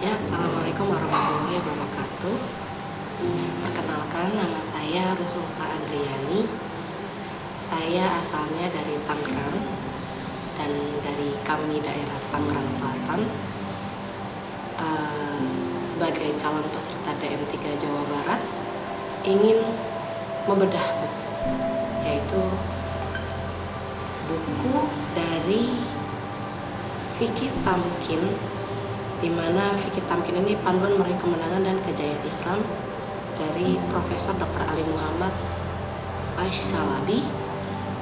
Ya, Assalamualaikum warahmatullahi wabarakatuh. Perkenalkan, nama saya Rusulfa Andriani. Saya asalnya dari Tangerang dan dari kami daerah Tangerang Selatan. Sebagai calon peserta DM3 Jawa Barat, ingin membedah buku, yaitu buku dari Fikih Tamkin, di mana Fikih Tamkin ini panduan meraih kemenangan dan kejayaan Islam dari Profesor Dr. Ali Muhammad Ash-Shalabi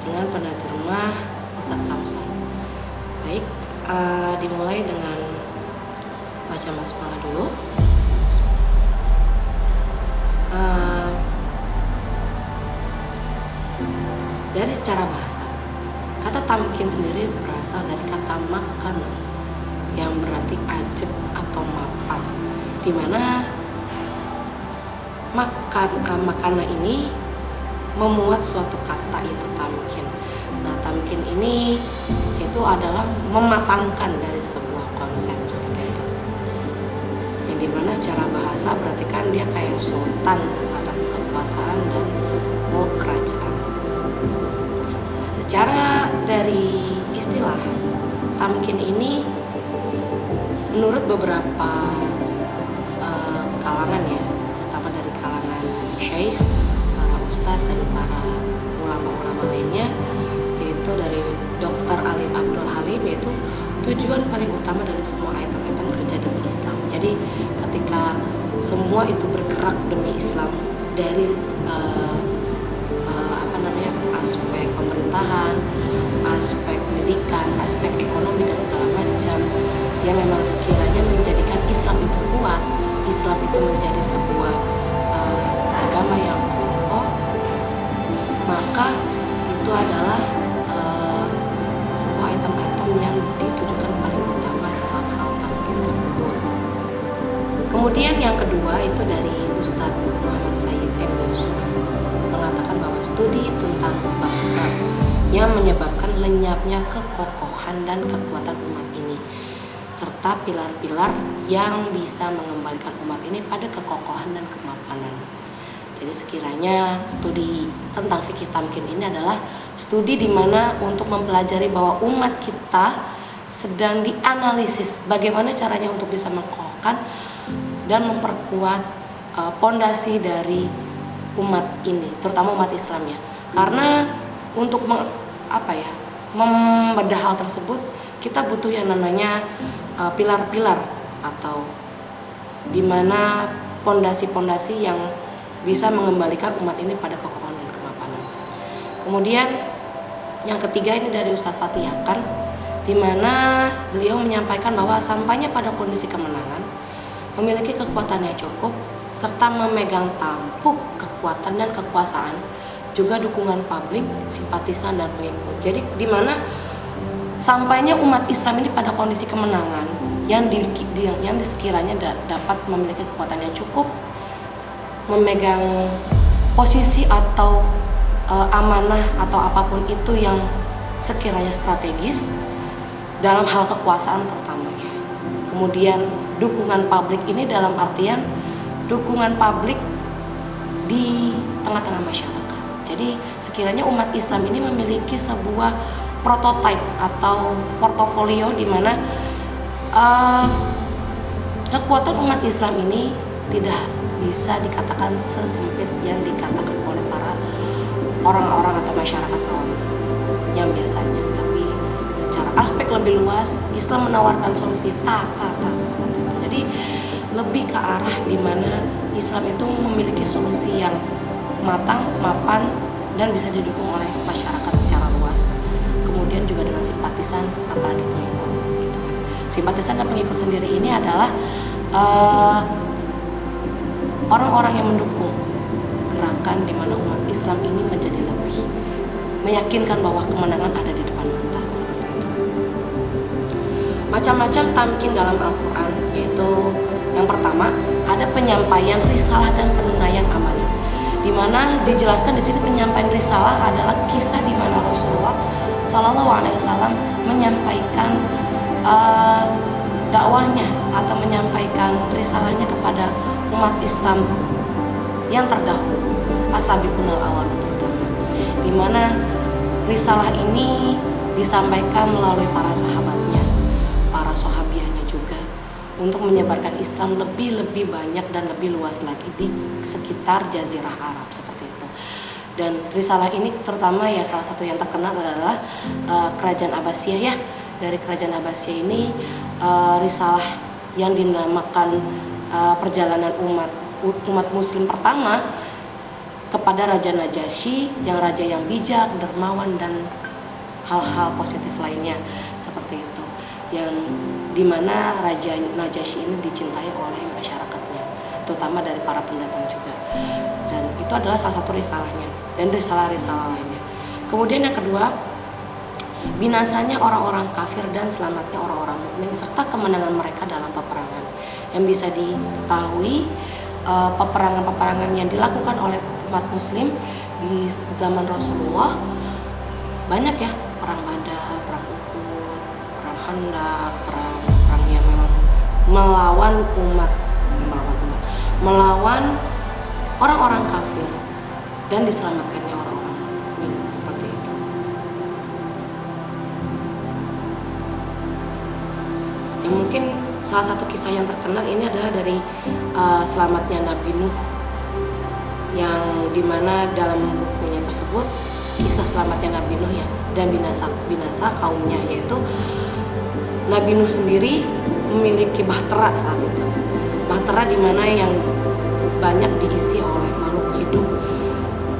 dengan penerjemah Ustadz Samson. Baik, dimulai dengan baca basmalah dulu. Dari secara bahasa, kata tamkin sendiri berasal dari kata makan yang berarti ajeb atau mapan, di mana makana ini memuat suatu kata, itu tamkin. Nah, tamkin ini itu adalah mematangkan dari sebuah konsep seperti itu. Yang dimana secara bahasa berarti kan dia kayak sultan atau kekuasaan dan mulk kerajaan. Nah, secara dari istilah tamkin ini menurut beberapa kalangan ya, terutama dari kalangan syekh, para ustadz dan para ulama-ulama lainnya, yaitu dari Dr. Alim Abdul Halim, yaitu tujuan paling utama dari semua item-item kerja demi Islam. Jadi ketika semua itu bergerak demi Islam dari aspek pemerintahan, aspek pendidikan, aspek ekonomi dan segala macam, yang memang sekiranya menjadikan Islam itu kuat, Islam itu menjadi sebuah agama yang kokoh, maka itu adalah sebuah item-item yang ditujukan paling utama dalam hal tamkin tersebut. Kemudian yang kedua itu dari Ustadz Muhammad Sayyid M. Yusuf, mengatakan bahwa studi tentang sebab-sebab yang menyebabkan lenyapnya kekokohan dan kekuatan umat ini, serta pilar-pilar yang bisa mengembalikan umat ini pada kekokohan dan kemapanan. Jadi sekiranya studi tentang fikih tamkin ini adalah studi di mana untuk mempelajari bahwa umat kita sedang dianalisis bagaimana caranya untuk bisa mengkokohkan dan memperkuat pondasi dari umat ini, terutama umat Islam ya. Karena untuk membedah hal tersebut, kita butuh yang namanya pilar-pilar atau dimana pondasi-pondasi yang bisa mengembalikan umat ini pada kekokohan dan kemapanan. Kemudian yang ketiga ini dari Ustadz Fatih Hakan, dimana beliau menyampaikan bahwa sampainya pada kondisi kemenangan, memiliki kekuatan yang cukup, serta memegang tampuk kekuatan dan kekuasaan, juga dukungan publik, simpatisan dan pengikut. Jadi di mana sampainya umat Islam ini pada kondisi kemenangan yang sekiranya dapat memiliki kekuatan yang cukup, memegang posisi atau amanah atau apapun itu yang sekiranya strategis dalam hal kekuasaan terutamanya. Kemudian dukungan publik ini dalam artian dukungan publik di tengah-tengah masyarakat. Jadi sekiranya umat Islam ini memiliki sebuah prototipe atau portofolio di mana kekuatan umat Islam ini tidak bisa dikatakan sesempit yang dikatakan oleh para orang-orang atau masyarakat awam yang biasanya, tapi secara aspek lebih luas Islam menawarkan solusi seperti itu. Jadi lebih ke arah di mana Islam itu memiliki solusi yang matang, mapan, dan bisa didukung oleh masyarakat secara luas. Kemudian juga dengan simpatisan, apalagi pengikut. Gitu kan. Simpatisan dan pengikut sendiri ini adalah orang-orang yang mendukung gerakan di mana umat Islam ini menjadi lebih meyakinkan bahwa kemenangan ada di depan mata, seperti itu. Macam-macam tamkin dalam Al-Quran, yaitu yang pertama ada penyampaian risalah dan penunaian amanah, di mana dijelaskan di sini penyampaian risalah adalah kisah di mana Rasulullah Shallallahu Alaihi Wasallam menyampaikan dakwahnya atau menyampaikan risalahnya kepada umat Islam yang terdahulu, as-sabiqunal awal terutama, di mana risalah ini disampaikan melalui para sahabatnya, para sahabiahnya juga, untuk menyebarkan Islam lebih banyak dan lebih luas lagi di sekitar Jazirah Arab seperti itu. Dan risalah ini terutama ya salah satu yang terkenal adalah Kerajaan Abbasiyah ya. Dari Kerajaan Abbasiyah ini risalah yang dinamakan perjalanan umat muslim pertama kepada Raja Najasyi, yang raja yang bijak, dermawan, dan hal-hal positif lainnya seperti itu, yang dimana Raja Najasyi ini dicintai oleh masyarakatnya, terutama dari para pendatang juga. Dan itu adalah salah satu risalahnya dan risalah-risalah lainnya. Kemudian yang kedua, binasanya orang-orang kafir dan selamatnya orang-orang mukmin serta kemenangan mereka dalam peperangan. Yang bisa diketahui, peperangan-peperangan yang dilakukan oleh umat muslim di zaman Rasulullah banyak ya, perang Badar, perang Uhud, perang Khandaq, perang yang memang melawan orang-orang kafir dan diselamatkannya orang-orang mukmin seperti itu. Yang mungkin salah satu kisah yang terkenal ini adalah dari selamatnya Nabi Nuh, yang dimana dalam bukunya tersebut kisah selamatnya Nabi Nuh ya, dan binasa kaumnya, yaitu Nabi Nuh sendiri memiliki bahtera saat itu. Bahtera dimana yang banyak diisi oleh makhluk hidup,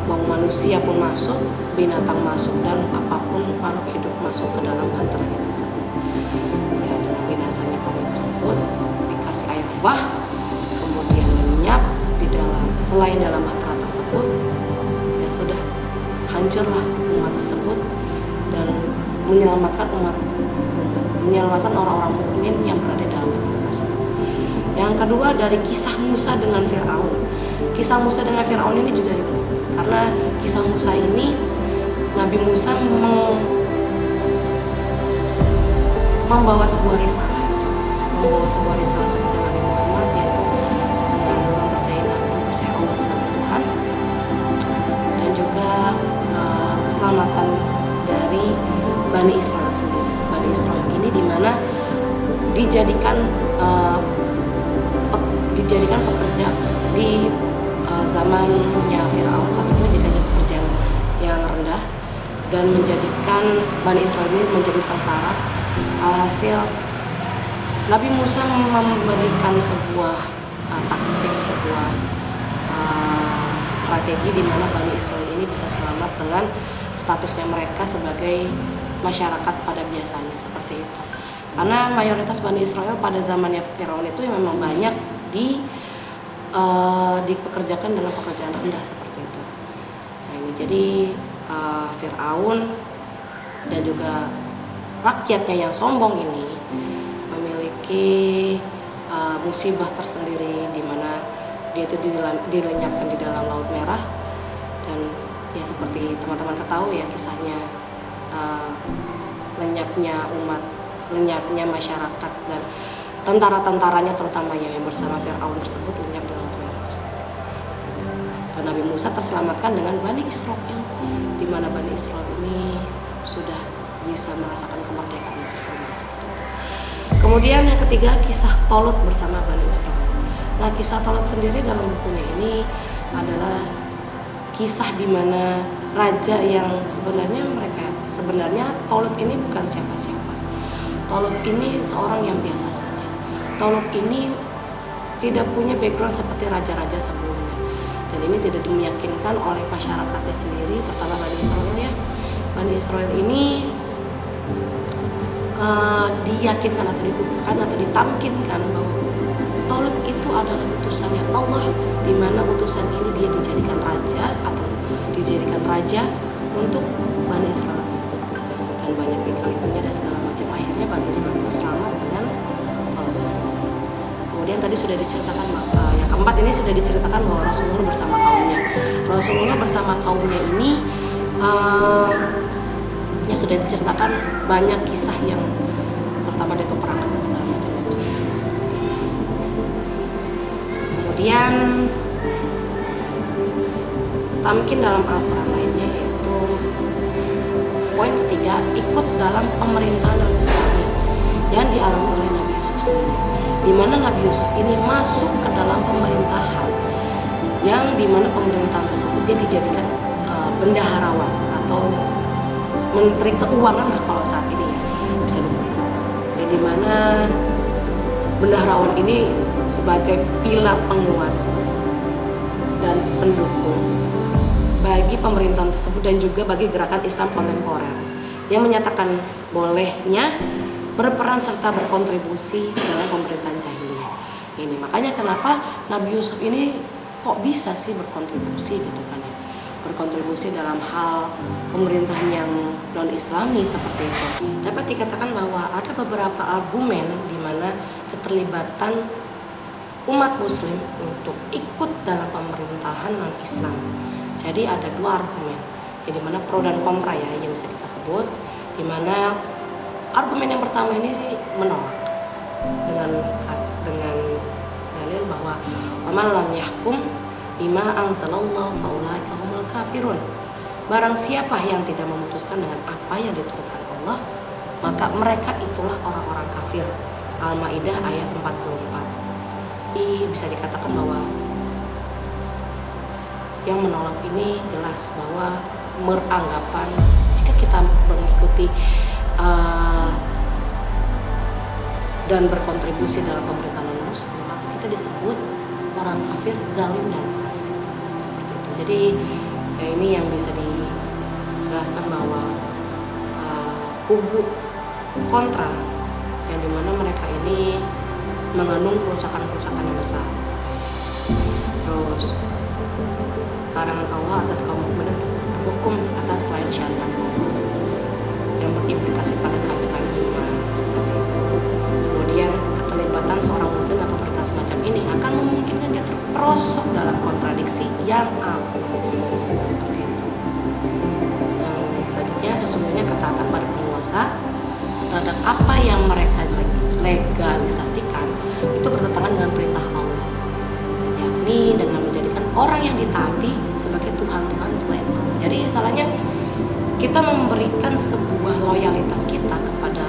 mau manusia pun masuk, binatang masuk, dan apapun makhluk hidup masuk ke dalam bahteranya tersebut. Ya, dengan binasanya kaum tersebut dikasih air bah, kemudian lenyap di dalam, selain dalam bahtera tersebut, ya sudah hancurlah umat tersebut dan menyelamatkan orang-orang mukmin yang berada dalam bahtera tersebut. Yang kedua, dari kisah Musa dengan Fir'aun. Kisah Musa dengan Fir'aun ini juga unik, karena kisah Musa ini Nabi Musa membawa sebuah risalah seperti Nabi Muhammad, yaitu dengan mempercayai Allah sebagai Tuhan, dan juga keselamatan dari Bani Israel sendiri. Bani Israel ini dimana dijadikan pekerja di zamannya Fir'aun saat itu, jadikan pekerjaan yang rendah dan menjadikan Bani Israel ini menjadi sengsara. Alhasil Nabi Musa memberikan sebuah taktik, sebuah strategi di mana Bani Israel ini bisa selamat dengan statusnya mereka sebagai masyarakat pada biasanya seperti itu. Karena mayoritas Bani Israel pada zamannya Firaun itu memang banyak dipekerjakan dengan pekerjaan rendah seperti itu. Nah, ini jadi Firaun dan juga rakyatnya yang sombong ini memiliki musibah tersendiri, di mana dia itu dilenyapkan di dalam Laut Merah. Dan ya seperti teman-teman ketahui ya kisahnya, lenyapnya masyarakat dan tentara-tentaranya terutama yang bersama Fir'aun tersebut lenyap di Laut Merah tersebut. Dan Nabi Musa terselamatkan dengan Bani Israil, di mana Bani Israil ini sudah bisa merasakan kemerdekaan tersendiri seperti itu. Kemudian yang ketiga, kisah Tolut bersama Bani Israil. Nah, kisah Tolut sendiri dalam bukunya ini adalah kisah di mana raja yang sebenarnya Tolut ini bukan siapa-siapa. Tolut ini seorang yang biasa saja. Tolut ini tidak punya background seperti raja-raja sebelumnya, dan ini tidak meyakinkan oleh masyarakatnya sendiri, terutama Bani Israil ya. Bani Israil ini diyakinkan atau dikukuhkan atau ditamkinkan bahwa Tolut itu adalah utusannya Allah, di mana utusan ini dia dijadikan raja untuk Bani Israil tersebut, dan banyak dikali dan segala macam. Akhirnya Bani Israil itu selamat dengan Tolut tersebut. Kemudian tadi sudah diceritakan, yang keempat ini sudah diceritakan bahwa Rasulullah bersama kaumnya. Rasulullah bersama kaumnya ini ya sudah diceritakan banyak kisah yang terutama dari peperangan segala macamnya tersebut. Kemudian tamkin dalam Al-Quran lainnya yaitu poin ketiga, ikut dalam pemerintahan Islami yang dialami oleh Nabi Yusuf sendiri, di mana Nabi Yusuf ini masuk ke dalam pemerintahan yang dimana pemerintahan tersebut dia dijadikan bendaharawan atau menteri keuangan lah kalau saat ini ya bisa disebut, yang dimana bendaharawan ini sebagai pilar penguat dan pendukung bagi pemerintahan tersebut dan juga bagi gerakan Islam kontemporer yang menyatakan bolehnya berperan serta berkontribusi dalam pemerintahan jahiliyah ini. Makanya kenapa Nabi Yusuf ini kok bisa sih berkontribusi gitu kan ya, berkontribusi dalam hal pemerintahan yang non-Islami seperti itu. Dapat dikatakan bahwa ada beberapa argumen di mana keterlibatan umat muslim untuk ikut dalam pemerintahan non-Islam. Jadi ada dua argumen, jadi mana pro dan kontra ya yang bisa kita sebut, di mana argumen yang pertama ini menolak dengan dalil bahwa waman lam yahkum bima anzalallahu faulaika humul kafirun. Barang siapa yang tidak memutuskan dengan apa yang diturunkan Allah, maka mereka itulah orang-orang kafir. Al-Maidah ayat 44. Bisa dikatakan bahwa yang menolak ini jelas bahwa beranggapan jika kita mengikuti dan berkontribusi dalam pemerintahan muslim, maka kita disebut orang kafir, zalim dan fasik seperti itu. Jadi ya ini yang bisa dijelaskan bahwa kubu kontra yang dimana mereka ini mengandung kerusakan-kerusakan yang besar. Terus larangan Allah atas kaum mukmin untuk hukum atas selain syariat Allah yang berimplikasi pada kehancuran iman seperti itu. Kemudian keterlibatan seorang muslim dalam pemerintahan semacam ini akan memungkinkan dia terperosok dalam kontradiksi yang agung seperti itu. Yang selanjutnya, sesungguhnya ketaatan pada penguasa terhadap apa yang mereka legalisasikan itu bertentangan dengan perintah Allah, yakni dengan menjadikan orang yang ditaati sebagai Tuhan-Tuhan selain Allah. Jadi salahnya kita memberikan sebuah loyalitas kita kepada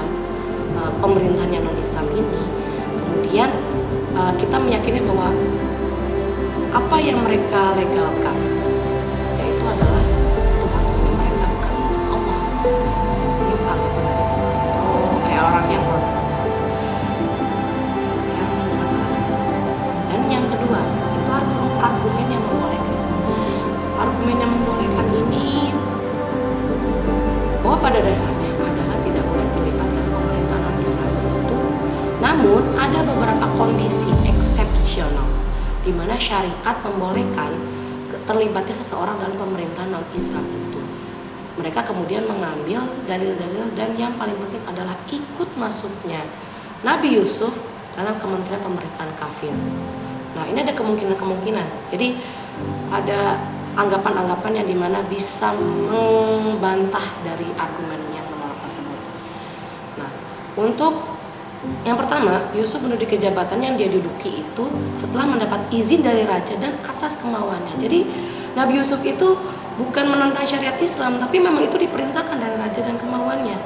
pemerintahan yang non-Islam ini, kemudian kita meyakini bahwa apa yang mereka legalkan yaitu adalah Tuhan-Tuhan mereka, bukan Allah. Ini orang yang kontra. Dan yang kedua itu argumen yang membolehkan. Argumen yang membolehkan ini bahwa pada dasarnya adalah tidak boleh terlibat dalam pemerintahan Islam itu. Namun ada beberapa kondisi eksepsional di mana syariat membolehkan terlibatnya seseorang dalam pemerintahan non-Islam itu. Mereka kemudian mengambil dalil-dalil dan yang paling penting adalah ikut masuknya Nabi Yusuf dalam kementerian pemerintahan kafir. Nah, ini ada kemungkinan-kemungkinan. Jadi ada anggapan-anggapan yang dimana bisa membantah dari argumen yang menolak tersebut. Nah, untuk yang pertama, Yusuf menduduki jabatan yang dia duduki itu setelah mendapat izin dari raja dan atas kemauannya. Jadi Nabi Yusuf itu bukan menentang syariat Islam, tapi memang itu diperintahkan dari raja dan kemauannya.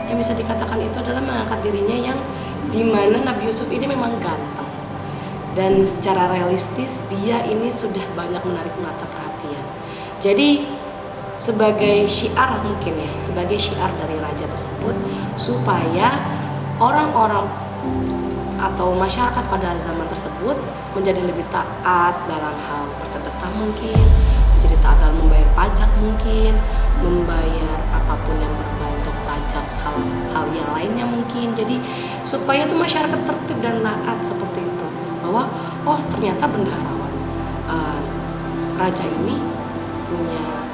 Yang bisa dikatakan itu adalah mengangkat dirinya yang dimana Nabi Yusuf ini memang ganteng. Dan secara realistis dia ini sudah banyak menarik mata perhatian. Jadi sebagai syiar mungkin ya, sebagai syiar dari raja tersebut supaya orang-orang atau masyarakat pada zaman tersebut menjadi lebih taat dalam hal bersedekah mungkin, menjadi taat dalam membayar pajak mungkin, membayar apapun yang berbentuk pajak, hal yang lainnya mungkin. Jadi supaya itu masyarakat tertib dan taat seperti itu, bahwa oh ternyata bendaharawan raja ini punya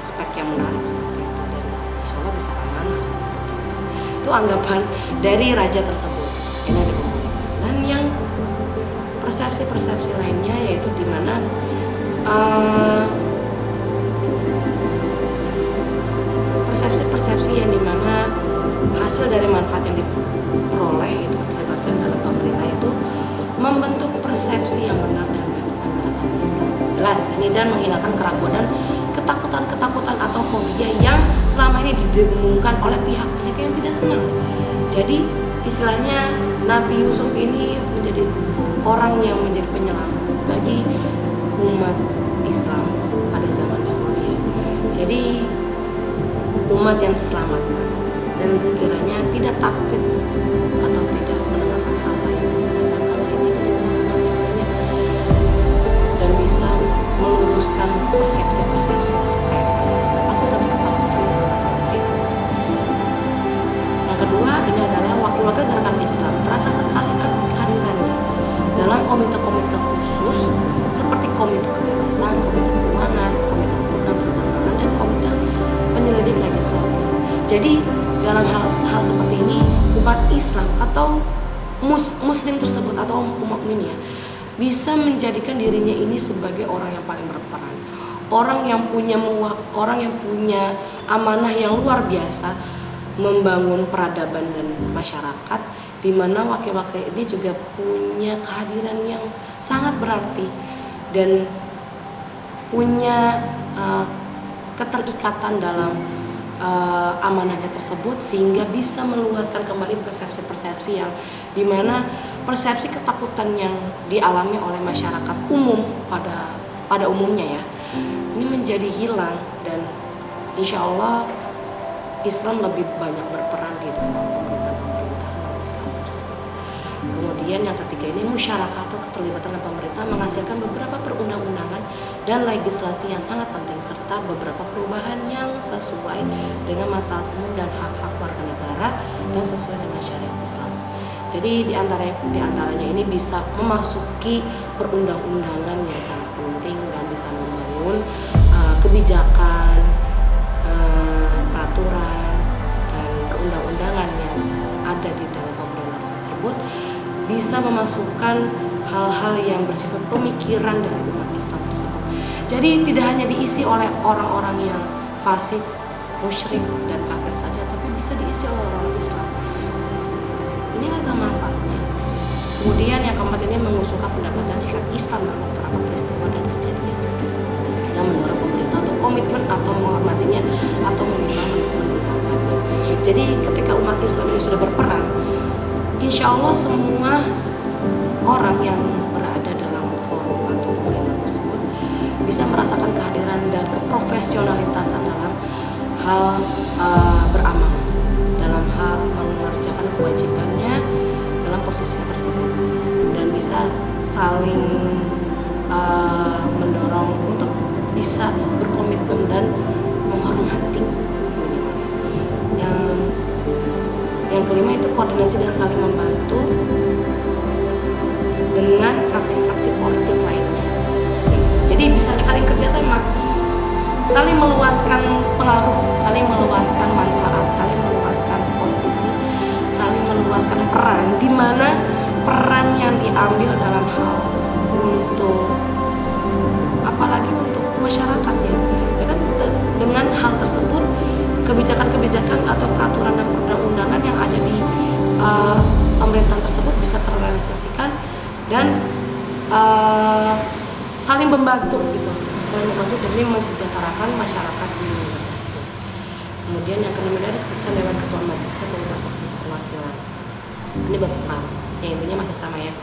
spek yang menarik seperti itu dan insya Allah bisa amanah seperti itu. Itu anggapan dari raja tersebut. Ini ada dan yang persepsi-persepsi lainnya yaitu di mana persepsi-persepsi yang dimana hasil dari manfaat yang diperoleh itu ini dan menghilangkan keraguan dan ketakutan atau fobia yang selama ini didengungkan oleh pihak-pihak yang tidak senang. Jadi istilahnya Nabi Yusuf ini menjadi orang yang menjadi penyelamat bagi umat Islam pada zaman dahulu ya. Jadi umat yang selamat dan sekiranya tidak takut atau tidak mendengarkan hal-hal yang tidak menyenangkan lainnya dari pengalaman yang lainnya, dan bisa meluruskan persepsi-persepsi terkait ketakutan. Yang kedua, ini adalah wakil-wakil gerakan Islam. Terasa sekali arti kehadirannya dalam komite-komite khusus seperti komite kebebasan, komite keuangan, komite hukum dan perundangan, dan komite penyelidik legislatif. Jadi dalam hal seperti ini umat Islam atau muslim tersebut atau umat mukmin ya bisa menjadikan dirinya ini sebagai orang yang paling berperan, orang yang punya amanah yang luar biasa membangun peradaban dan masyarakat, di mana wakil-wakil ini juga punya kehadiran yang sangat berarti dan punya keterikatan dalam amanahnya tersebut, sehingga bisa meluaskan kembali persepsi-persepsi yang dimana persepsi ketakutan yang dialami oleh masyarakat umum pada umumnya ya ini menjadi hilang, dan insya Allah Islam lebih banyak berperan di dalam pemerintahan Islam tersebut. Kemudian yang ketiga ini musyarakah atau keterlibatan pemerintah menghasilkan beberapa perundang-undangan dan legislasi yang sangat penting serta beberapa perubahan yang sesuai dengan maslahat umum dan hak-hak warga negara dan sesuai dengan syariat Islam. Jadi di antaranya ini bisa memasuki perundang-undangan yang sangat penting dan bisa membangun kebijakan, peraturan dan perundang-undangan yang ada di dalam pemerintahan tersebut bisa memasukkan hal-hal yang bersifat pemikiran dari umat Islam tersebut. Jadi tidak hanya diisi oleh orang-orang yang fasik, musyrik dan kafir saja, tapi bisa diisi oleh orang Islam. Ini adalah manfaatnya. Kemudian yang keempat ini mengusulkan pendapat dan sikap Islam dalam beberapa peristiwa dan kejadian yang mendorong pemerintah untuk komitmen atau menghormatinya atau minimal mendengarkannya. Jadi ketika umat Islam ini sudah berperan, insya Allah semua orang yang berada dalam forum atau pemerintahan tersebut bisa merasakan kehadiran dan keprofesionalitasan dalam hal beramal, dalam hal mengerjakan kewajibannya dalam posisinya tersebut, dan bisa saling mendorong untuk bisa berkomitmen dan menghormati. Yang kelima itu koordinasi dan saling membantu dengan fraksi-fraksi politik lainnya. Jadi bisa saling kerjasama, saling meluaskan pengaruh, saling meluaskan manfaat, saling meluaskan posisi, saling meluaskan peran, di mana peran yang diambil dalam hal untuk apalagi untuk masyarakat ya kan, dengan hal tersebut kebijakan-kebijakan atau peraturan dan perundang-undangan yang ada di pemerintahan tersebut bisa terrealisasikan dan saling membantu gitu, saling membantu demi mensejahterakan masyarakat di negara tersebut. Kemudian yang kelima ada keputusan Dewan Ketua Majelis Ketua Perwakilan. Ini berpengaruh, ya intinya masih sama ya,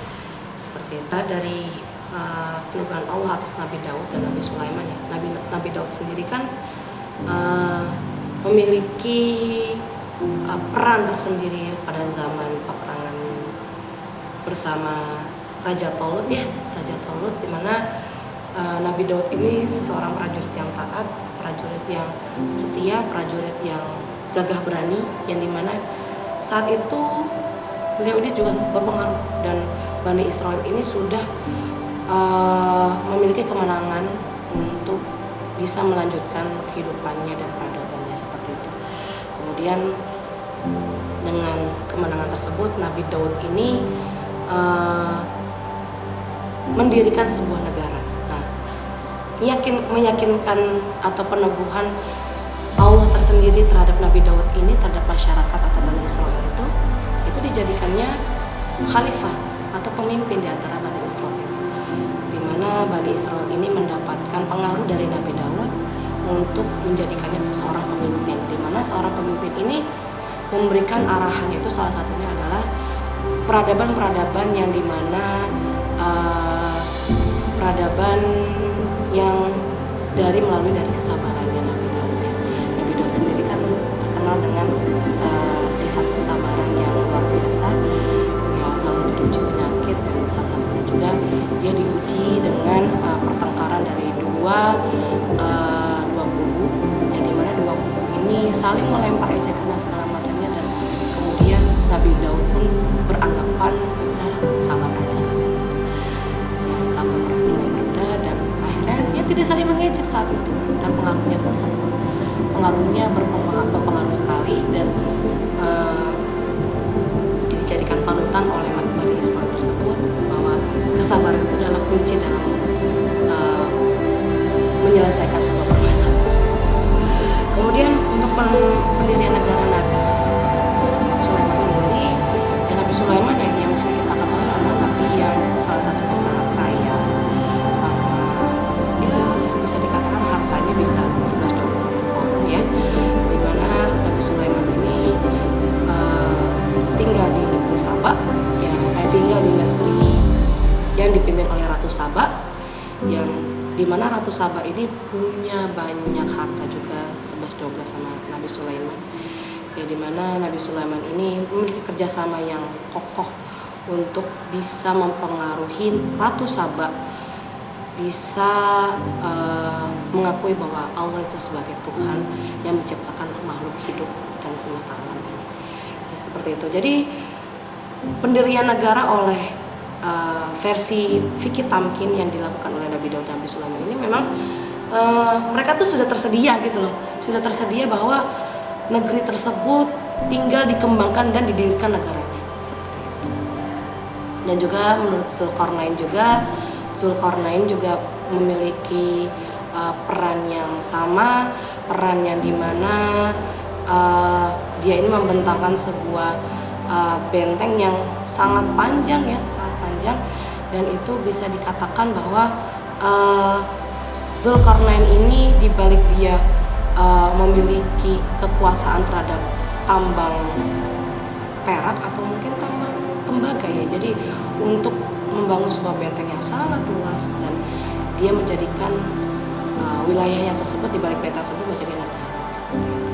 seperti tadi dari penugasan Allah atas Nabi Daud dan Nabi Sulaiman ya. Nabi Daud sendiri kan memiliki peran tersendiri pada zaman peperangan bersama Raja Tolut ya, Raja Tolut, di mana Nabi Daud ini seseorang prajurit yang taat, prajurit yang setia, prajurit yang gagah berani, yang dimana saat itu beliau ini juga berpengaruh, dan Bani Israel ini sudah memiliki kemenangan untuk bisa melanjutkan kehidupannya dan peradabannya seperti itu. Kemudian dengan kemenangan tersebut Nabi Daud ini mendirikan sebuah negara. Nah, meyakinkan atau peneguhan Allah tersendiri terhadap Nabi Daud ini terhadap masyarakat atau Bani Israel itu dijadikannya khalifah atau pemimpin di antara Bani Israel, di mana mana Bani Israel ini mendapatkan pengaruh dari Nabi Daud untuk menjadikannya seorang pemimpin, di mana seorang pemimpin ini memberikan arahan, yaitu salah satunya adalah peradaban-peradaban yang dimana peradaban yang melalui dari kesabarannya Nabi Daud ya. Nabi Daud sendiri kan terkenal dengan sifat kesabaran yang luar biasa ya, salah satu diuji penyakit dan salah satunya juga dia diuji dengan pertengkaran dari dua kubu yang dimana dua kubu ini saling melempar ejekan dan segala macamnya, dan kemudian Nabi Daud pun beranggapan udah sabar aja ya, sampai mereka mulai mereda dan akhirnya ya tidak saling mengejek saat itu, dan pengaruhnya pun berpengaruh sekali dan dijadikan panutan oleh Bani Israel tersebut bahwa kesabaran itu adalah kunci dalam menyelesaikan sebuah permasalahan. Kemudian untuk pendirian negara Nabi Sulaiman sendiri, ya Nabi Sulaiman yang bisa kita katakan adalah Nabi yang salah satunya sangat kaya, sangat ya bisa dikatakan hartanya bisa 11-12 ekor ya, dimana Nabi Sulaiman ini tinggal di negeri Saba ya, tinggal di negeri yang dipimpin oleh Ratu Saba, yang dimana Ratu Saba ini punya banyak harta juga 11-12 sama Nabi Sulaiman ya, dimana Nabi Sulaiman ini memiliki kerjasama yang kokoh untuk bisa mempengaruhi Ratu Saba bisa mengakui bahwa Allah itu sebagai Tuhan yang menciptakan makhluk hidup dan semesta alam ini ya, seperti itu. Jadi pendirian negara oleh versi fikih tamkin yang dilakukan oleh Nabi Daud dan Nabi Sulaiman ini memang mereka tuh sudah tersedia gitu loh, sudah tersedia bahwa negeri tersebut tinggal dikembangkan dan didirikan negaranya seperti itu. Dan juga menurut Zulkarnain juga memiliki peran yang sama, peran yang dimana dia ini membentangkan sebuah benteng yang sangat panjang ya, dan itu bisa dikatakan bahwa Zulkarnain ini dibalik dia memiliki kekuasaan terhadap tambang perak atau mungkin tambang tembaga ya, jadi untuk membangun sebuah benteng yang sangat luas, dan dia menjadikan wilayahnya tersebut dibalik benteng tersebut menjadi negara seperti itu.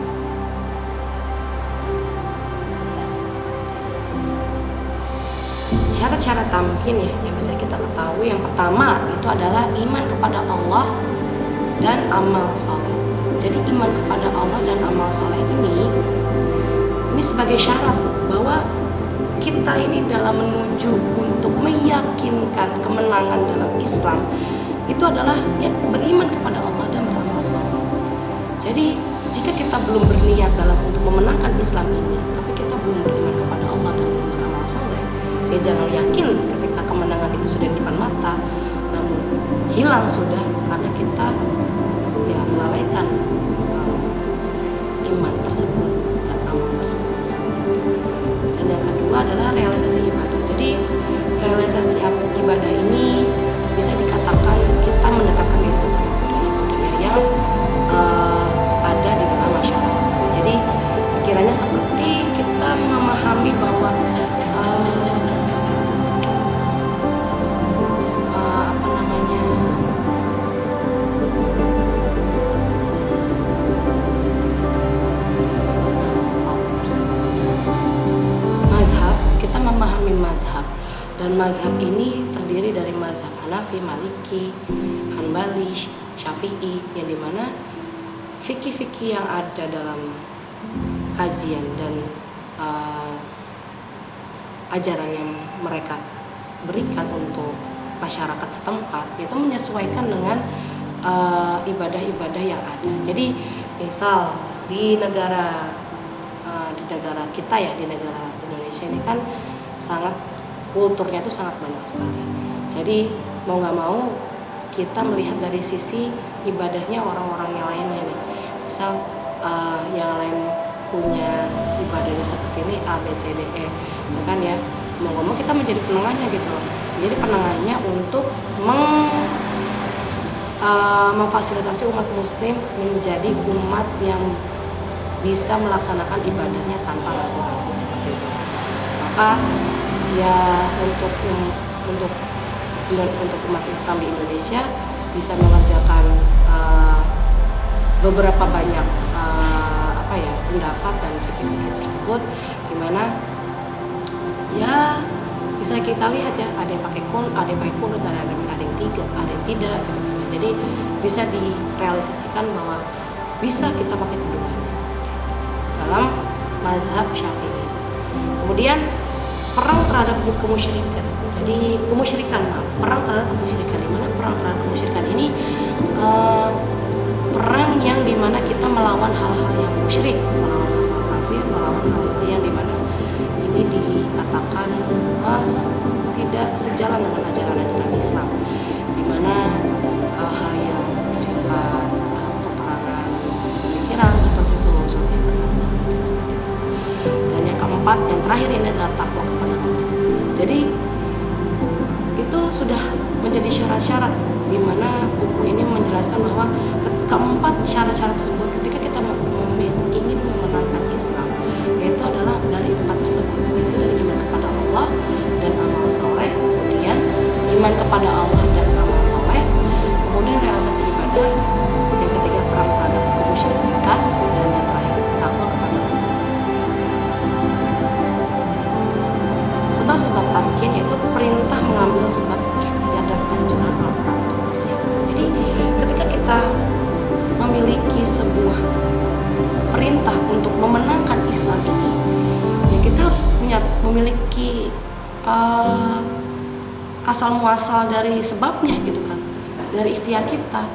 Syarat-syarat tamkin ya yang bisa kita ketahui, yang pertama itu adalah iman kepada Allah dan amal soleh. Jadi iman kepada Allah dan amal soleh ini sebagai syarat bahwa kita ini dalam menuju untuk meyakinkan kemenangan dalam Islam itu adalah ya, beriman kepada Allah dan beramal soleh. Jadi jika kita belum berniat dalam untuk memenangkan Islam ini, tapi kita belum beriman kepada Allah dan belum beramal soleh, ya jangan yakin ketika kemenangan itu sudah di depan mata, namun hilang sudah karena kita ya melalaikan iman tersebut dan amal tersebut. Dan yang kedua adalah realisasi ibadah. Jadi realisasi ibadah ini bisa dikatakan kita mendekatkan diri kepada budaya-budaya yang ada di dalam masyarakat. Jadi sekiranya seperti kita memahami bahwa memahami mazhab, dan mazhab ini terdiri dari mazhab Hanafi, Maliki, Hanbali, Syafi'i, yang dimana fikih-fikih yang ada dalam kajian dan ajaran yang mereka berikan untuk masyarakat setempat itu menyesuaikan dengan ibadah-ibadah yang ada. Jadi misal di negara kita ya, di negara Indonesia ini kan sangat kulturnya itu sangat banyak sekali. Jadi mau nggak mau kita melihat dari sisi ibadahnya orang-orang yang lainnya nih. Misal yang lain punya ibadahnya seperti ini A, B, C, D, E, itu kan ya. Mau nggak mau kita menjadi penengahnya gitu loh. Jadi penengahnya untuk memfasilitasi umat muslim menjadi umat yang bisa melaksanakan ibadahnya tanpa ragu-ragu seperti itu. Maka ya untuk umat Islam di Indonesia bisa mengerjakan beberapa banyak pendapat dan fikih tersebut, dimana ya bisa kita lihat ya, ada yang pakai kunut, dan ada yang tidak, gitu kan. Jadi bisa direalisasikan bahwa bisa kita pakai keduanya dalam mazhab Syafi'i. Kemudian perang terhadap kemusyrikan. Jadi perang terhadap kemusyrikan, di mana perang terhadap kemusyrikan ini perang yang dimana kita melawan hal-hal yang musyrik, melawan hal-hal kafir, melawan hal-hal yang dimana ini dikatakan tidak sejalan dengan ajaran-ajaran Islam, dimana hal-hal yang bersifat peperangan pemikiran seperti itu, dan segala macam seperti itu. Dan yang keempat, yang terakhir ini adalah takwa kepada Allah. Jadi itu sudah menjadi syarat-syarat di mana buku ini menjelaskan bahwa keempat syarat-syarat tersebut ketika kita ingin memenangkan Islam, yaitu adalah dari empat tersebut, yaitu dari iman kepada Allah dan amal soleh, kemudian iman kepada Allah dan amal soleh, kemudian realisasi ibadah, yang ketiga perang terhadap kemusyrikan, dan yang terakhir takwa kepada Allah. Sebab-sebab tamkin yaitu perintah mengambil sebab ikhtiar dan anjuran Al-Quran untuk persiapan. Jadi ketika kita memiliki sebuah perintah untuk memenangkan Islam ini, ya kita harus memiliki asal muasal dari sebabnya gitu kan, dari ikhtiar kita.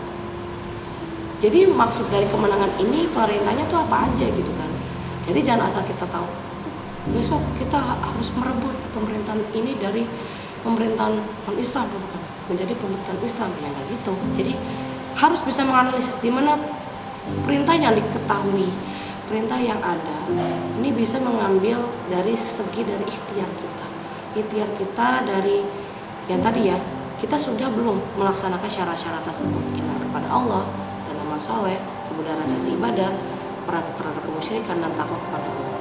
Jadi maksud dari kemenangan ini, perintahnya tuh apa aja gitu kan. Jadi jangan asal kita tahu besok kita harus merebut pemerintahan ini dari pemerintahan non-Islam gitu kan, menjadi pemerintahan Islam, ya nggak gitu. Jadi harus bisa menganalisis di mana perintah yang diketahui, perintah yang ada ini bisa mengambil dari segi dari ikhtiar kita dari yang tadi ya, kita sudah belum melaksanakan syarat-syarat tersebut, iman kepada Allah dan amal soleh, kemudian realisasi ibadah, perang terhadap kemusyrikan, dan takwa kepada Allah.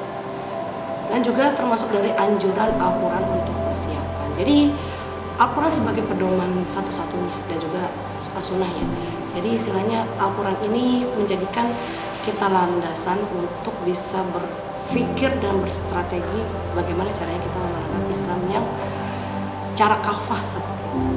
Dan juga termasuk dari anjuran Al-Quran untuk persiapan. Jadi Al-Quran sebagai pedoman satu-satunya dan juga sunnahnya. Jadi istilahnya Al-Quran ini menjadikan kita landasan untuk bisa berpikir dan berstrategi bagaimana caranya kita memenangkan Islam yang secara kafah seperti itu.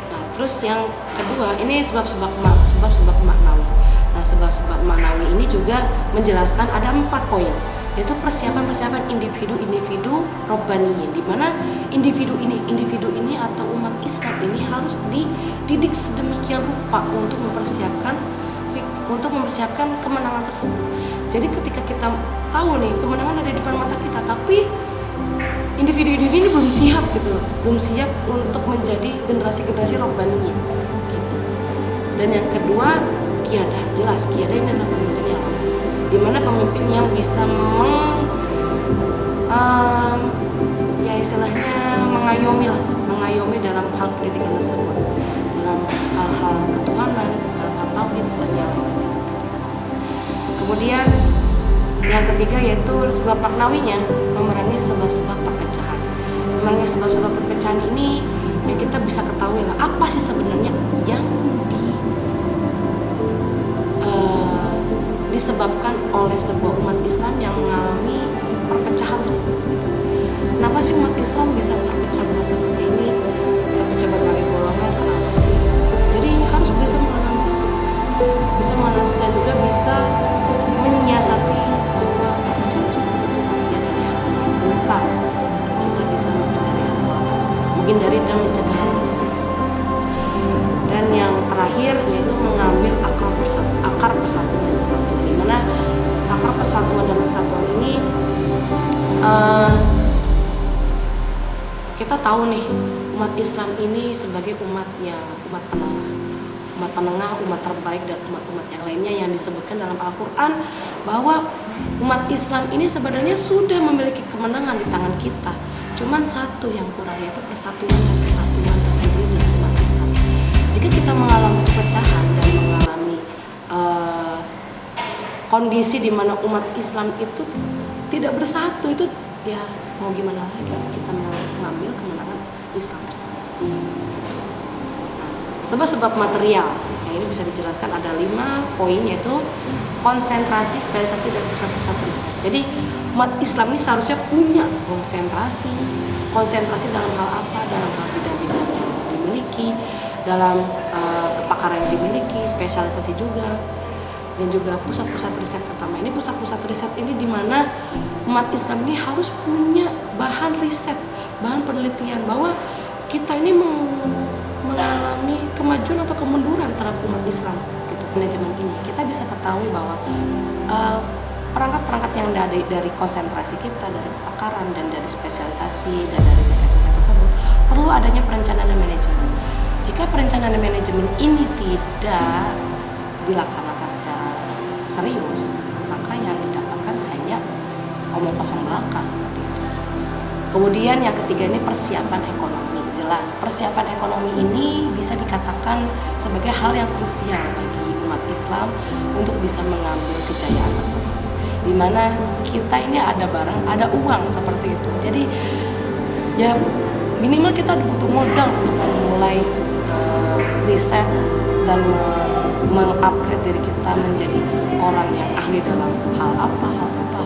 Nah, terus yang kedua ini sebab-sebab maknawi. Nah, sebab-sebab maknawi ini juga menjelaskan ada 4 poin, yaitu persiapan individu robbaniyin, di mana individu ini atau umat Islam ini harus dididik sedemikian rupa untuk mempersiapkan kemenangan tersebut. Jadi ketika kita tahu nih kemenangan ada di depan mata kita, tapi individu ini belum siap gitu loh, belum siap untuk menjadi generasi robbaniyin gitu. Dan yang kedua, qiyadah. Jelas qiyadah ini adalah pemimpin yang lemah, di mana pemimpin yang bisa istilahnya mengayomi dalam hal pendidikan tersebut, dalam hal-hal ketuhanan, dalam hal tauhid dan yang lainnya seperti itu. Kemudian yang ketiga yaitu sebab maknawinya, memerangi sebab-sebab perpecahan. Memerangi sebab-sebab perpecahan ini ya kita bisa ketahui lah apa sih sebenarnya yang disebabkan oleh sebuah umat Islam yang mengalami perpecahan tersebut. Kenapa sih umat Islam bisa terpecah belah seperti ini, terpecah berbagai golongan, kenapa sih? Jadi harus bisa menganalisis dan juga bisa menyiasati bahwa perpecahan tersebut itu bagian dari hal yang bukan. Kita bisa menghindari dan mencegah hal tersebut. Dan yang terakhir yaitu mengambil akar persatuan dan kesatuan, di mana akar persatuan dan kesatuan ini kita tahu nih umat Islam ini sebagai umat penengah, umat terbaik dan umat-umat yang lainnya yang disebutkan dalam Al-Quran bahwa umat Islam ini sebenarnya sudah memiliki kemenangan di tangan kita. Cuman satu yang kurang, yaitu persatuan dan kesatuan tersendiri. kita mengalami perpecahan dan mengalami kondisi di mana umat Islam itu tidak bersatu, itu ya mau gimana lagi kita mengambil kemenangan Islam tersebut. Sebab-sebab material yang ini bisa dijelaskan ada 5 poin, yaitu konsentrasi, spesialisasi, dan pusat riset. Jadi umat Islam ini seharusnya punya konsentrasi dalam hal apa, dalam hal bidang-bidang yang dimiliki, dalam kepakaran yang dimiliki, spesialisasi juga, dan juga pusat-pusat riset terutama. Ini pusat-pusat riset ini di mana umat Islam ini harus punya bahan riset, bahan penelitian bahwa kita ini mengalami kemajuan atau kemunduran terhadap umat Islam gitu. Manajemen ini kita bisa ketahui bahwa perangkat-perangkat yang dari konsentrasi kita, dari kepakaran dan dari spesialisasi dan dari riset tersebut perlu adanya perencanaan dan manajemen. Jika perencanaan dan manajemen ini tidak dilaksanakan secara serius, maka yang didapatkan hanya omong kosong belaka seperti itu. Kemudian yang ketiga ini persiapan ekonomi. Jelas persiapan ekonomi ini bisa dikatakan sebagai hal yang krusial bagi umat Islam untuk bisa mengambil kejayaan tersebut, di mana kita ini ada barang, ada uang seperti itu. Jadi ya minimal kita butuh modal untuk memulai riset dan mengupgrade diri kita menjadi orang yang ahli dalam hal apa gitu,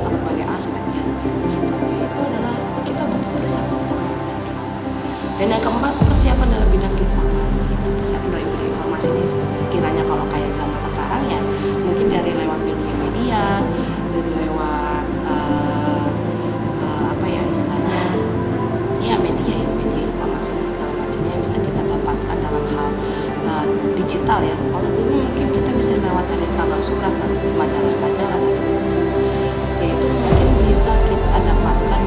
dalam berbagai aspeknya gitu. Itu adalah kita butuh persiapan. Dan yang keempat, persiapan dalam bidang informasi. Persiapan dalam bidang informasi ini sekiranya kalau kayak zaman sekarang ya mungkin dari lewat media-media, dari lewat apa ya istilahnya ya media informasi dan segala macamnya bisa kita dapatkan dalam hal digital ya. Kalau dulu mungkin kita bisa lewat dari kabar surat dan majalah-majalah gitu. Yaitu mungkin bisa kita dapatkan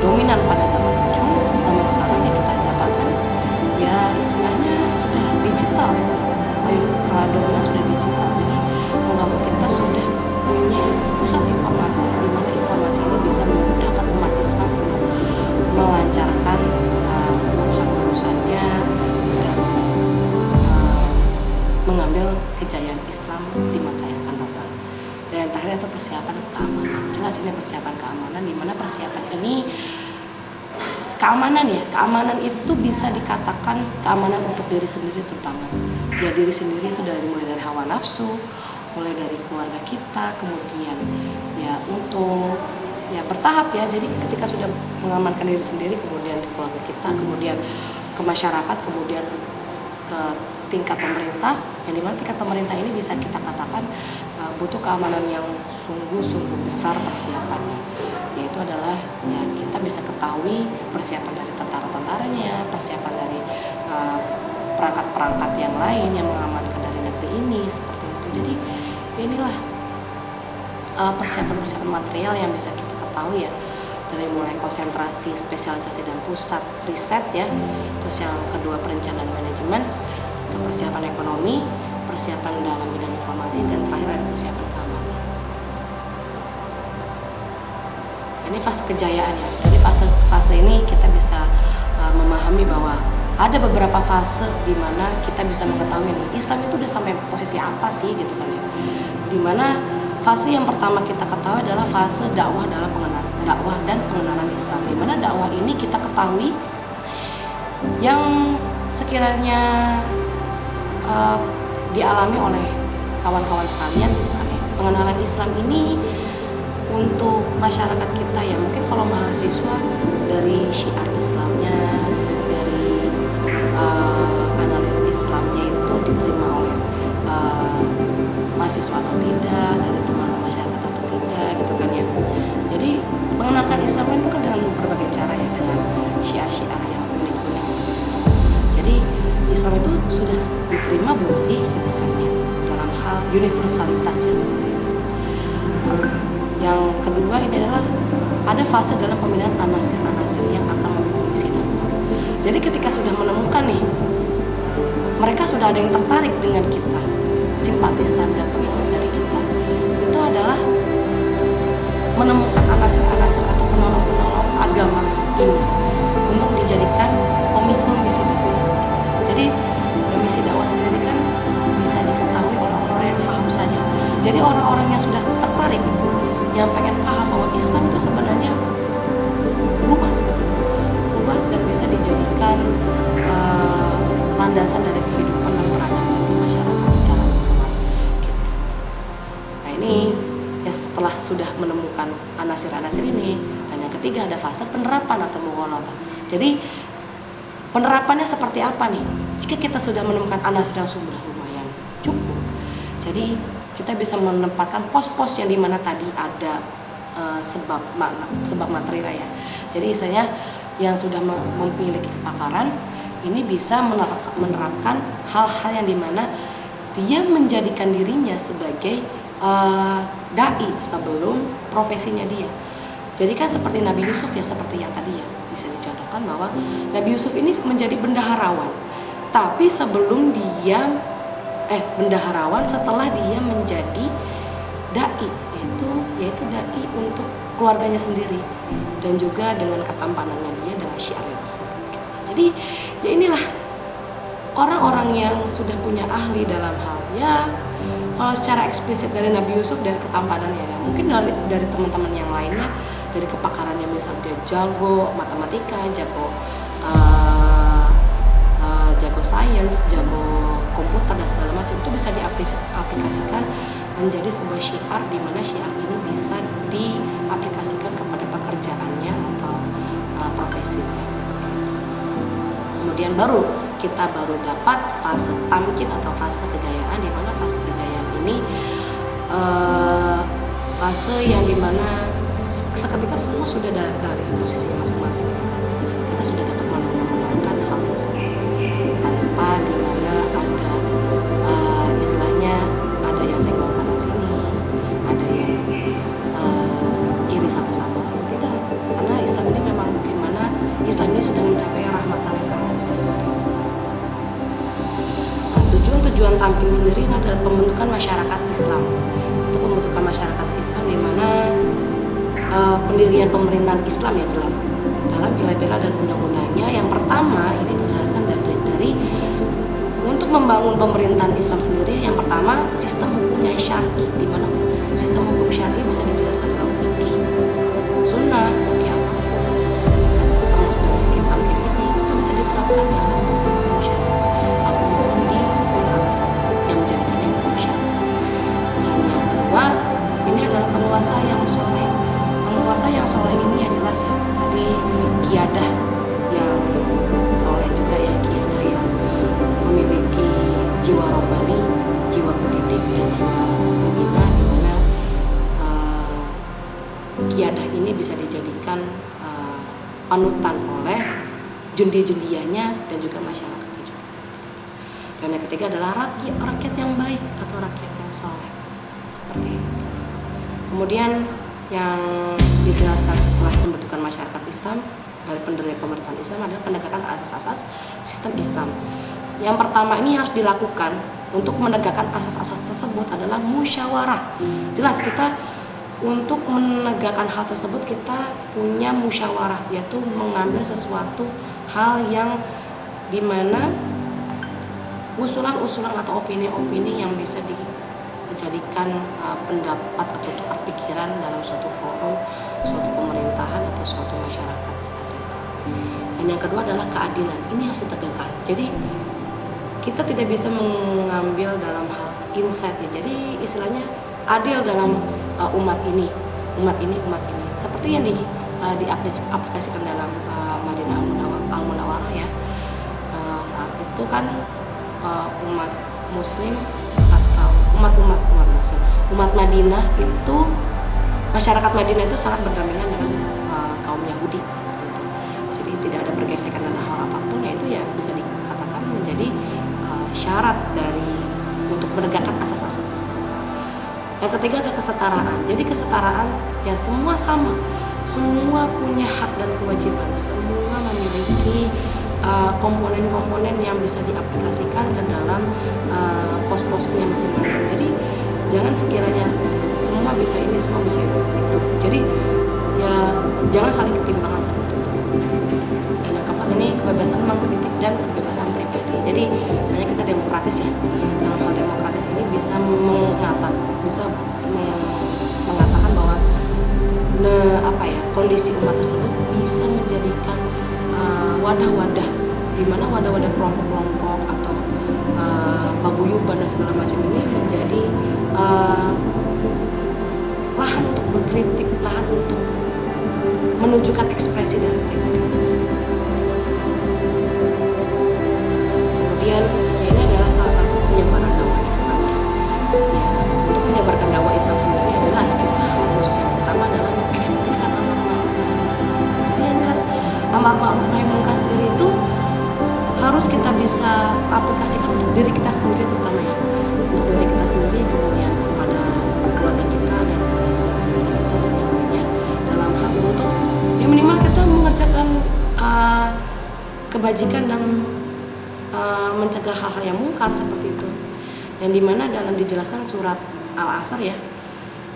dominan pada zaman itu. Cuma zaman sekarang ya kita dapatkan ya istilahnya sudah digital gitu. Dominan sudah digital. Jadi mau nggak mau kita sudah punya pusat informasi di mana informasi ini bisa memudahkan umat Islam untuk melancarkan urusan-urusannya dan mengambil kejayaan Islam di masa yang akan datang. Dan yang terakhir itu persiapan keamanan. Jelas ini persiapan keamanan, di mana persiapan ini keamanan itu bisa dikatakan keamanan untuk diri sendiri terutama. Ya diri sendiri itu mulai dari hawa nafsu, mulai dari keluarga kita, kemudian ya untuk ya bertahap ya. Jadi ketika sudah mengamankan diri sendiri, kemudian di keluarga kita, kemudian ke masyarakat, kemudian ke tingkat pemerintah, yang dimana tingkat pemerintah ini bisa kita katakan butuh keamanan yang sungguh-sungguh besar persiapannya, yaitu adalah ya kita bisa ketahui persiapan dari tentara-tentaranya, persiapan dari perangkat-perangkat yang lain yang mengamankan dari negeri ini seperti itu. Jadi inilah persiapan-persiapan material yang bisa kita ketahui ya, dari mulai konsentrasi, spesialisasi, dan pusat riset ya. Terus yang kedua perencanaan manajemen, itu persiapan ekonomi, persiapan dalam bidang informasi, dan terakhir ada persiapan keamanan. Ini fase kejayaan ya. Dari fase ini kita bisa memahami bahwa ada beberapa fase di mana kita bisa mengetahui nih Islam itu udah sampai posisi apa sih gitu kan ya. Di mana fase yang pertama kita ketahui adalah fase dakwah dan pengenalan Islam. Di mana dakwah ini kita ketahui yang sekiranya dialami oleh kawan-kawan sekalian gitu kan ya. Pengenalan Islam ini untuk masyarakat kita ya, mungkin kalau mahasiswa dari syiar Islamnya, dari analisis Islamnya itu diterima oleh mahasiswa atau tidak, dari teman masyarakat atau tidak gitu kan ya. Jadi mengenalkan Islam itu kan dengan berbagai cara ya, dengan syiar-syiar yang unik-unik seperti itu. Jadi Islam itu sudah diterima belum sih gitu kan ya, dalam hal universalitasnya seperti itu. Terus yang kedua ini adalah ada fase dalam pemilihan anasir-anasir yang akan mendukung misi dakwah. Jadi ketika sudah menemukan nih, mereka sudah ada yang tertarik dengan kita, simpatisan dan pengikut dari kita, itu adalah menemukan anasir-anasir atau penolong-penolong agama ini untuk dijadikan pemikul misi Jadi misi dakwah sendiri kan bisa diketahui oleh orang-orang yang paham saja. Jadi orang-orang yang sudah tertarik, yang pengen paham bahwa Islam itu sebenarnya luas gitu, luas dan bisa dijadikan landasan dari kehidupan dan peradaban di masyarakat secara luas gitu. Nah ini ya setelah sudah menemukan anasir-anasir ini, dan yang ketiga ada fase penerapan atau mughalabah. Jadi penerapannya seperti apa nih? Jika kita sudah menemukan anasir yang sudah lumayan cukup, jadi kita bisa menempatkan pos-pos yang dimana tadi ada sebab material ya. Jadi istilahnya yang sudah memiliki kepakaran ini bisa menerapkan hal-hal yang dimana dia menjadikan dirinya sebagai dai sebelum profesinya dia. Jadi kan seperti Nabi Yusuf ya, seperti yang tadi ya bisa dicontohkan bahwa Nabi Yusuf ini menjadi bendaharawan, tapi sebelum dia bendaharawan setelah dia menjadi dai, yaitu dai untuk keluarganya sendiri dan juga dengan ketampanannya dia dengan syiarnya tersebut gitu. Jadi ya inilah orang-orang yang sudah punya ahli dalam hal ya, kalau secara eksplisit dari Nabi Yusuf dari ketampanannya ya, mungkin dari teman-teman yang lainnya dari kepakarannya, misalnya dia jago matematika, jago sains, jago komputer dan segala macam, itu bisa diaplikasikan menjadi sebuah syiar, di mana syiar ini bisa diaplikasikan kepada pekerjaannya atau profesinya seperti itu. Kemudian kita baru dapat fase tamkin atau fase kejayaan, di mana fase kejayaan ini fase yang dimana seketika semua sudah dari posisinya masing-masing itu kan, kita sudah dapat menemukan hal tersebut tanpa dimana ada istilahnya ada yang senggol sana sini, ada yang iri satu sama lain, tidak, karena Islam ini memang gimana Islam ini sudah mencapai rahmatan lil alamin. Nah, tujuan tamkin sendiri adalah pembentukan masyarakat Islam. Itu pembentukan masyarakat Islam di mana pendirian pemerintahan Islam ya jelas dalam pilar-pilar dan undang-undangnya. Yang pertama ini dijelaskan dari untuk membangun pemerintahan Islam sendiri, yang pertama sistem hukumnya syar'i, di mana sistem hukum syar'i bisa dijelaskan dalam fikih, sunnah, fikih agama. Dan itu termasuk dalam fikih tamkin ini itu bisa diterapkan dalam hukum syar'i, hukum di negara tersebut yang menjadikannya hukum syar'i. Dan yang kedua ini adalah penguasa yang soleh. Penguasa yang soleh ini ya jelas ya, tadi qiyadah yang soleh juga ya, qiyadah yang memiliki jiwa robbani, jiwa pendidik dan jiwa pembina, di mana qiyadah ini bisa dijadikan panutan oleh jundi-jundianya dan juga masyarakatnya juga. Dan yang ketiga adalah rakyat yang baik atau rakyat yang soleh seperti itu. Kemudian yang dijelaskan setelah pembentukan masyarakat Islam dari pendirian pemerintahan Islam adalah penegakan asas-asas sistem Islam. Yang pertama ini harus dilakukan untuk menegakkan asas-asas tersebut adalah musyawarah. Jelas kita untuk menegakkan hal tersebut kita punya musyawarah, yaitu mengambil sesuatu hal yang dimana usulan-usulan atau opini-opini yang bisa dijadikan pendapat atau tukar pikiran dalam suatu forum, suatu pemerintahan atau suatu masyarakat seperti itu. Dan yang kedua adalah keadilan, ini harus ditegakkan. Jadi kita tidak bisa mengambil dalam hal insight ya. Jadi istilahnya adil dalam umat ini seperti yang diaplikasikan dalam Madinah Al-Munawwarah ya. Saat itu kan umat Muslim atau umat Madinah itu, masyarakat Madinah itu sangat berdampingan dengan kaum Yahudi seperti itu. Jadi tidak ada pergesekan dan hal apapun, yaitu ya bisa dikatakan menjadi syarat dari untuk menegakkan asas-asas. Yang ketiga ada kesetaraan. Jadi kesetaraan ya semua sama, semua punya hak dan kewajiban, semua memiliki komponen-komponen yang bisa diaplikasikan ke dalam pos-posnya masing-masing. Jadi jangan sekiranya semua bisa ini, semua bisa itu. Jadi ya jangan saling ketimpangan seperti itu. Dan yang keempat ini kebebasan mengkritik dan kebebasan pribadi. Jadi misalnya kita demokratis ya, dalam hal demokratis ini bisa mengatakan bahwa kondisi umat tersebut bisa menjadikan wadah-wadah, di mana wadah-wadah kelompok-kelompok atau paguyuban dan segala macam ini menjadi lahan untuk berkritik, lahan untuk menunjukkan ekspresi dari pribadi. Kemudian ini adalah salah satu penyebaran dakwah Islam. Ya, untuk menyebarkan dakwah Islam sendiri adalah kita harus yang pertama adalah mengefektifkan amar ma'ruf. Jadi yang jelas amar ma'ruf nahi munkar sendiri itu harus kita bisa aplikasikan untuk diri kita sendiri terutama ya, untuk diri kita sendiri, kemudian kepada keluarga kita dan kepada saudara-saudara kita dan yang lainnya, dalam hal untuk ya minimal kita mengerjakan kebajikan dan mencegah hal-hal yang mungkar seperti itu, yang dimana dalam dijelaskan surat Al-Asr ya,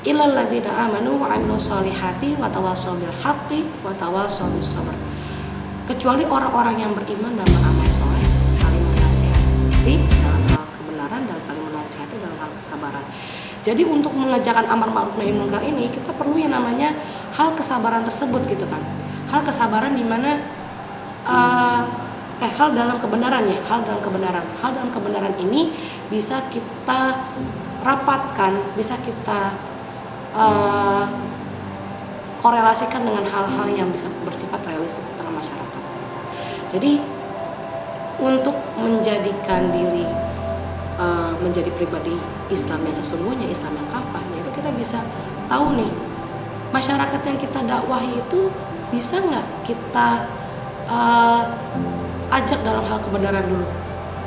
illal ladzina amanu wa amilus solihati wa tawassaw bil haqqi wa tawassaw bis sabr, kecuali orang-orang yang beriman dan beramal soleh, saling menasihati dalam hal kebenaran dan saling menasihati dalam hal kesabaran. Jadi untuk mengerjakan amar ma'ruf nahi munkar ini kita perlu yang namanya hal kesabaran tersebut gitu kan, hal kesabaran di mana hal dalam kebenaran ya, hal dalam kebenaran ini bisa kita rapatkan, bisa kita korelasikan dengan hal-hal yang bisa bersifat realistis dalam masyarakat. Jadi untuk menjadikan diri menjadi pribadi Islam yang sesungguhnya, Islam yang kafah, yaitu kita bisa tahu nih masyarakat yang kita dakwahi itu bisa nggak kita ajak dalam hal kebenaran dulu.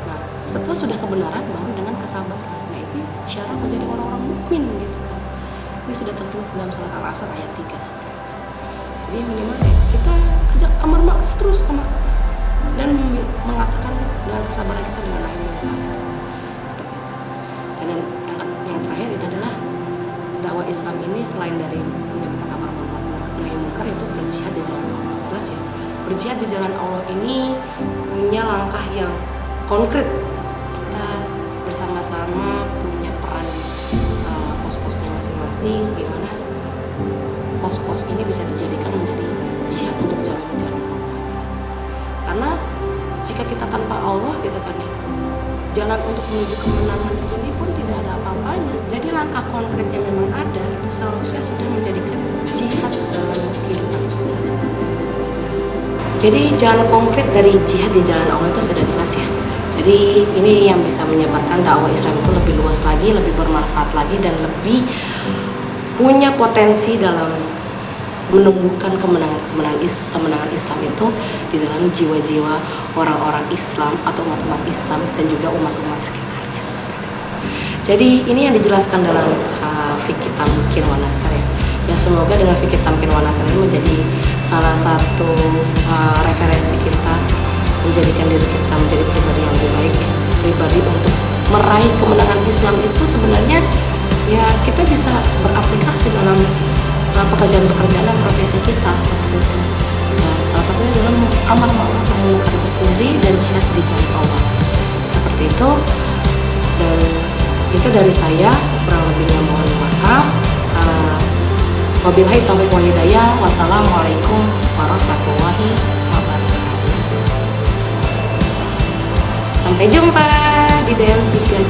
Nah, setelah sudah kebenaran baru dengan kesabaran. Nah, itu syarat menjadi orang-orang mukmin gitu kan. Ini sudah tertulis dalam surat Al-Asr ayat 3 seperti itu. Jadi minimal kita ajak amar ma'ruf terus dan mengatakan dengan kesabaran kita dengan nahi munkar seperti itu. Dan yang terakhir ini adalah dakwah Islam ini selain dari menyampaikan amar ma'ruf nahi munkar itu berjihad di jalan Allah. Jelas ya. Berjihad di jalan Allah ini punya langkah yang konkret. Kita bersama-sama punya peran pos-posnya masing-masing, di mana pos-pos ini bisa dijadikan menjadi jihad untuk jalan di jalan Allah. Karena jika kita tanpa Allah gitu kan ya, jalan untuk menuju kemenangan ini pun tidak ada apa-apanya. Jadi langkah konkret yang memang ada itu seharusnya sudah menjadikan jihad dalam kehidupan kita. Jadi jalan konkret dari jihad di jalan Allah itu sudah jelas ya. Jadi ini yang bisa menyebarkan dakwah Islam itu lebih luas lagi, lebih bermanfaat lagi, dan lebih punya potensi dalam menumbuhkan kemenangan Islam itu di dalam jiwa-jiwa orang-orang Islam atau umat-umat Islam dan juga umat-umat sekitarnya seperti itu. Jadi ini yang dijelaskan dalam fikih tamkin wa nasr ya. Ya semoga dengan fikih tamkin wa nasr ini menjadi salah satu referensi kita, menjadikan diri kita menjadi pribadi yang lebih baik ya. Pribadi untuk meraih kemenangan Islam itu sebenarnya ya kita bisa beraplikasi dalam pekerjaan-pekerjaan dan profesi kita seperti itu. Nah, salah satunya dalam amar ma'ruf nahi munkar itu sendiri dan jihad di jalan Allah seperti itu. Dan itu dari saya, kurang lebihnya mohon maaf. Wabillahi taufiq wal hidayah. Wassalamualaikum warahmatullahi wabarakatuh. Sampai jumpa di DM 3